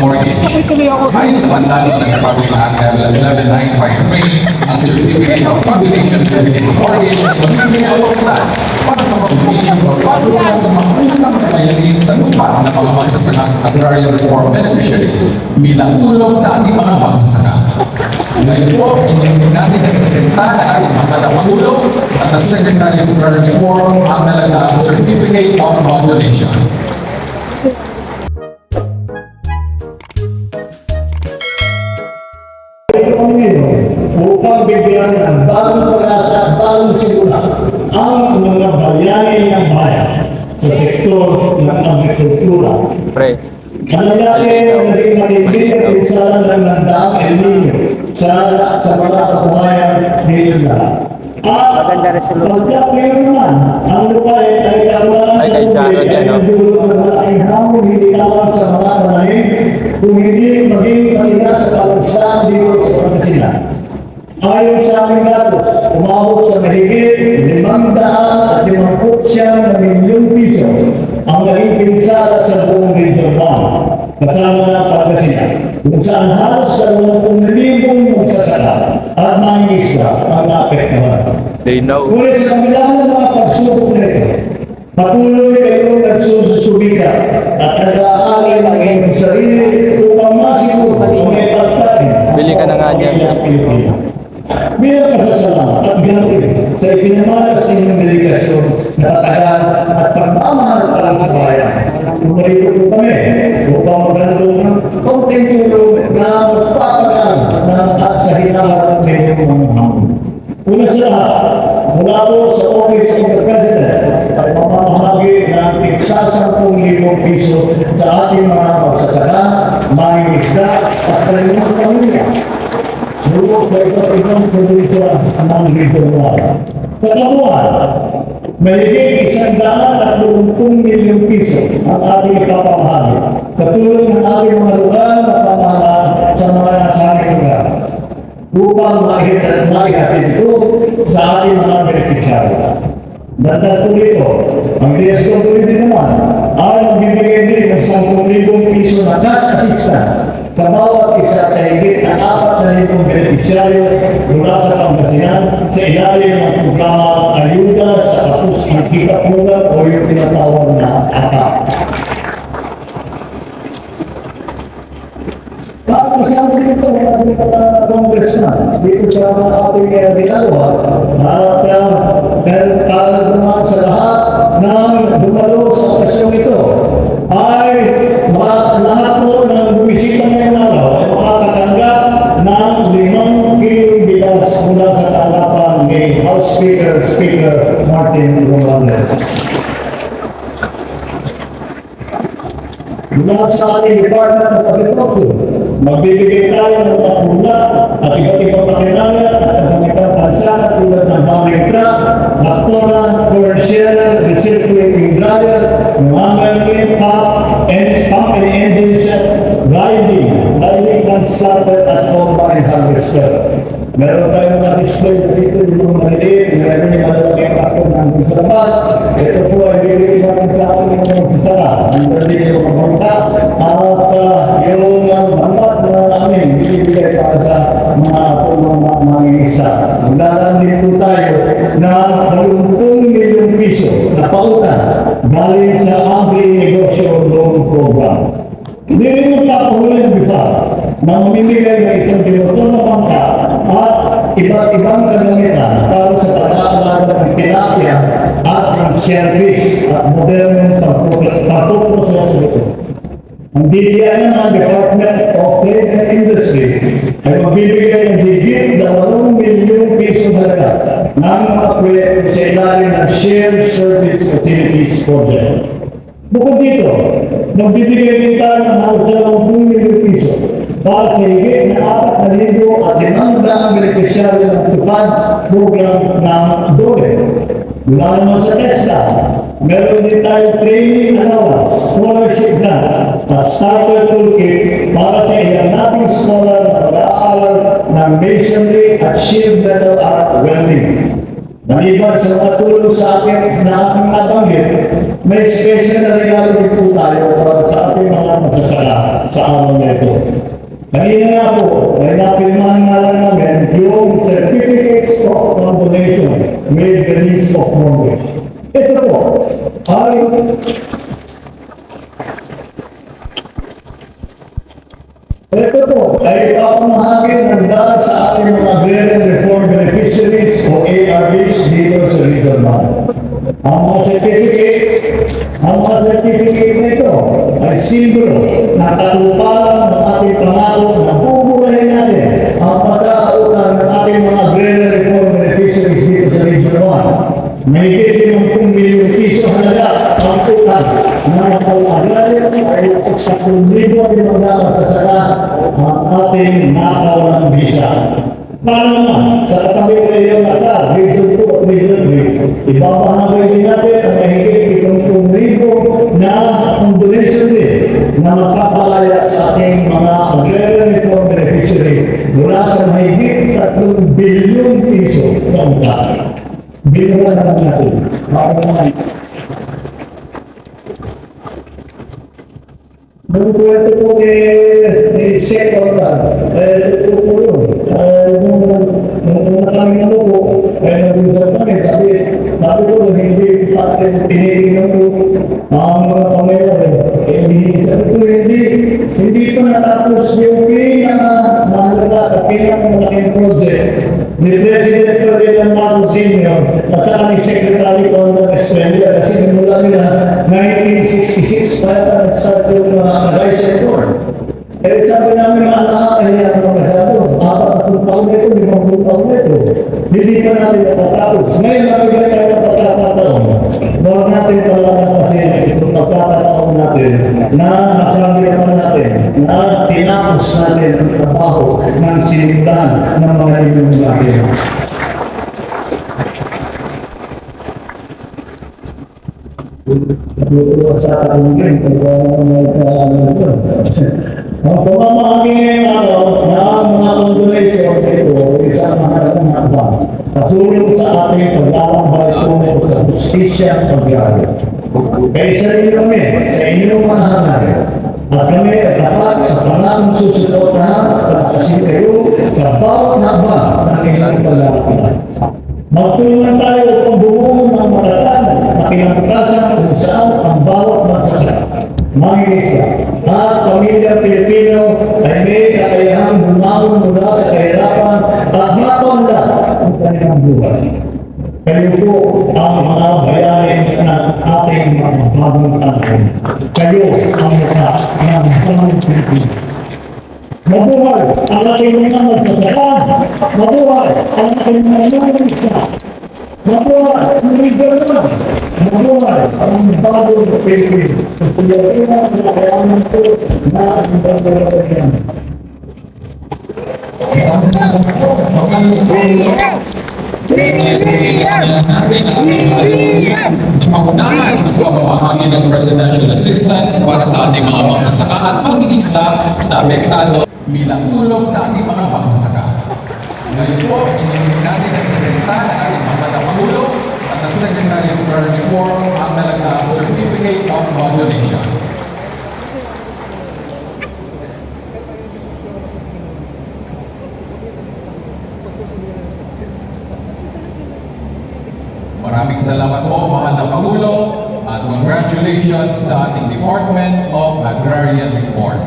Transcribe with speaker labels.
Speaker 1: mortgage. Ayon sa mandalo ng Republic Act 11953, ang Certificate of Combination Privilege of Mortgage ay magbibigay otoridad para sa combination o paglupa sa mga utang na layalin sa lupa ng mga magsasakang agrarian reform beneficiaries bilang tulong sa ating mga magsasaka. Ngayon po, inyong natin na presenta na ating mga Pangulo at ang Secretary of Agrarian Reform ang nalagdaang Certificate of Condonation.
Speaker 2: Upang bigyan ng bagong pag-asa at bagong simula ang mga bayani ng bayan sa sektor ng agrikultura. Mangyayari ang naging malibig at pisalan ng landaang El Nino sa mga kabuhayan dito na. At pagkat mayroon man, ang lupa ay kawalan sa uli ay nagdulot ng malaking hamon hindi lamang sa mga manahin kung hindi maging matigas sa kalugsaan dito sa Pangasinan. Ayon sa aming datos, umabot sa mahigit 559 na milyong piso ang naging pinsala sa buong Region 1, kasama ng Pangasinan, kung saan halos sa 20,000 magsasaka at mangingisda ang naapektuhan. Ngunit sa kabila ng mga pagsubok nito, patuloy kayong nagsusubika at nag-aaral ng inyong sarili upang masiguro kung may pagkain.
Speaker 3: Bili ka na nga dyan.
Speaker 2: Bilang pasasalamat at ginawin sa ipinamalas ninyong delegasyon na katagal at pagmamahal para sa bayan. Tumarito po kami upang magandong ng konting tulong na magpapagal at sa hinaharap ng inyong mga hamon. Una sa lahat, mula po sa Office of the President ay mamamahagi ng tig-10,000 piso sa ating mga magsasaka, mangingisda at kanilang pamilya. Lulog na ito probinsya ng Region 1. Sa kabuhan, mahigit 120 milyong piso ang ating ipapamahagi sa tulong ng ating mga lugar na pamahalaan sa mga nasabing lugar upang maihatid ito sa ating mga beneficiary. Dagdag po dito, ang DSWD naman ay magbibigay din ng 10,000 piso na cash assistance sa bawat isa sa higit na 4,000 beneficiaryo mula sa Pangasinan sa ilalim ng programa Ayuda sa Kapos ng Kita-Punan o yung tinatawag na APA. Kasama dito ang ating congressman dito sa ating ginagawa at para naman sa lahat ng dumalo sa okasyon ito ay lahat po ng bumisita ngayong araw ay makakatanggap ng 5 kilong bigas mula sa tanggapan ni House Speaker Martin Romualdez. Mula sa ating Department of Agriculture, magbibigay tayo ng mga mula at iba't ibang makinarya at kanilang bansa tulad ng Hamling Truck, Tractora, Commercial, Recirculating Dryer, Mammaling Pump and Engine Set, Riding Transporter at Combine Harvester. Meron tayong mga display dito yung maliit, meron yung malalaking tractor ng sa labas. Ito po ay bibigay natin sa ating mga magsasaka. Nandun din yung mamunta at yung mangat na namin bibigay para sa mga tulong na mangingisa. Magdaran din po tayo na 20 milyong piso na pautan galing sa Agri-Negosyo Loan Program. Hindi rin magpapahuli ng BIFA na mamimigay ng isang biloton na bangka at iba't ibang kagamitan para sa pag-aalaga ng tilapia at ng shellfish at modernong pagpuproseso ito. Ang DTI ng Department of Trade and Industry ay magbibigay ng higit 2 milyong piso halaga ng mga proyekto sa ilalim ng Shared Service Facilities Project. Bukod dito, magbibigay din tayo ng halos 10 milyong piso para sa higit na 4,000 at 500 beneficiaryo ng tupad program ng DOLE. Mula naman sa TESDA, meron din tayo training allowance, scholarship grant, at starter toolkit para sa ilang nating scholar na pag-aaral ng masonry at shield metal art welding. Maliban sa mga tulong sa akin na aking nabanggit, may special na regalo rin po tayo para sa ating mga magsasala sa araw na ito. Kanina nga po, ay napilmahan nga lang namin yung Certificates of Condonation with the list of mortgage. Ito po, ay ito po ay ipapamahagi ng dahil sa ating mga Agrarian Reform Beneficiaries o ARBs dito sa Region 1. Ang mga certificate nito ay simbolo na katuparan ng ating pangako na buburahin natin ang pagkakautan ng ating mga Agrarian Reform Beneficiaries dito sa Region 1. May 50 milyong piso halaga ang utang na pag-agrarian ay 10,000 sa saka ang ating nakaw ng bisa. Paano naman, sa katabi na iyong nata, Region 2 at Region 3, ipapahagay din natin ang mahigit 70,000 na condonation din na magpapalaya sa ating mga agrarian reform beneficiary mula sa mahigit 3 bilyong piso na utang. Bilang naman natin. Paano naman? Nung kwento po ni Second, ito po yun. Nung kami na po, nag-usap kami, sabi ko, hindi natin pinigil po ang mga pangyayon. Sabi ko, hindi pa natapos yung mahalaga at pinakamalaking project ni President Ferdinand Marcos Sr. at saka ni Secretary Condon Estrella kasi mula nila 1966 pa nag-start yung rice sector. Eh sabi namin nakakahiya ang mga sabi, 40 taon nito, 50 taon nito. Hindi pa natin napatapos. Ngayon nabigay tayo ng pagkakataon. Huwag natin talaga kasi itong pagkakataon natin na nasabi naman natin na tinapos natin ang trabaho ng sinimulahan ng mga inyong natin. Natutuwa sa akin rin kung ang pamamahagi ngayong araw na mga condonation ito isang mahalagang hakbang kasulong sa ating paglalambay tungo sa justisya at pag-aaral. Kaya sa inyo kami, sa inyong mga hanay, at kami ay tapat sa pangakong susuportahan at pagkasin kayo sa bawat hakbang ng inyong paglalambay. Magtulungan tayo upang bumuo ng matatag na kinabukasan kung saan ang bawat magsasaka, mangingisda, at pamilya Pilipino ay may kakayahang bumangon mula sa kahirapan at mapaunlad ang kanilang buhay. Kayo po ang mga bayarin ng ating mga bagong taon. Kayo ang mukha ng bagong Pilipino. Mabuhay ang ating mga magsasaka. Mabuhay ang ating mga mangingisda. Mabuhay ang Region 1. Mabuhay ang bagong Pilipino. Pagpilitin ang kakayanan ko na ang bagong
Speaker 1: Pangunahan ang pamamahagi ng presidential assistance para sa ating mga magsasaka at mangingisda na apektado bilang tulong sa ating mga magsasaka. Ngayon po, inyong natin ang presenta ng ating mga Pangulo at ang Secretary of Rural Reform ang nalagdaang Certificate of Condonation. Maraming salamat po, mahal na Pangulo, at congratulations sa ating Department of Agrarian Reform.